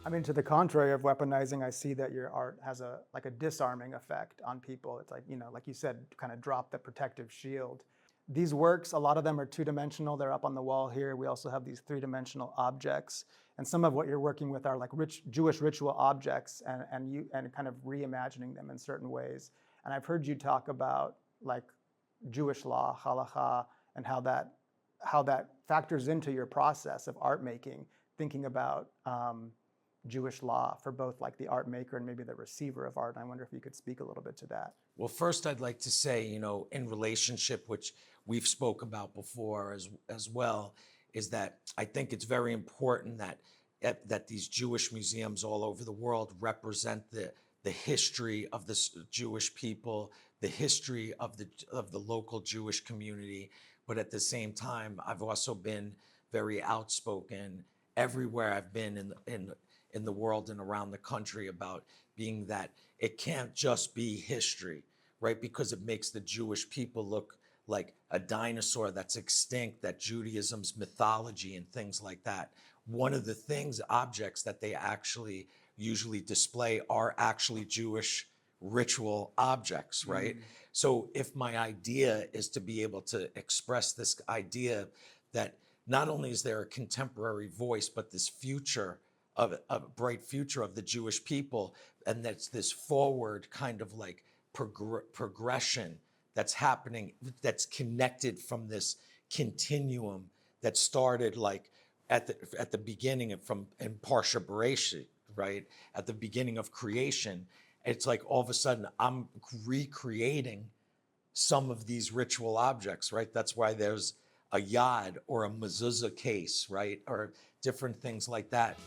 I mean, to the contrary of weaponizing, I see that your art has a like a disarming effect on people. It's like, like you said, kind of drop the protective shield. These works, a lot of them are two-dimensional. They're up on the wall here. We also have these three-dimensional objects. And some of what you're working with are like Jewish ritual objects and kind of reimagining them in certain ways. And I've heard you talk about like Jewish law, halacha, and how that factors into your process of art making, thinking about Jewish law for both like the art maker and maybe the receiver of art. And I wonder if you could speak a little bit to that. Well, first I'd like to say, in relationship, which we've spoke about before as well, is that I think it's very important that these Jewish museums all over the world represent the history of the Jewish people, the history of the local Jewish community. But at the same time, I've also been very outspoken everywhere I've been in the world and around the country about being that it can't just be history, right? Because it makes the Jewish people look like a dinosaur that's extinct, that Judaism's mythology and things like that. One of the objects that they actually usually display are actually Jewish ritual objects, right? So if my idea is to be able to express this idea that not only is there a contemporary voice, but this future of a bright future of the Jewish people, and that's this forward kind of like progression that's happening, that's connected from this continuum that started like at the beginning in Parsha Bereshit, right? At the beginning of creation. It's like all of a sudden I'm recreating some of these ritual objects, right? That's why there's a yad or a mezuzah case, right? Or different things like that.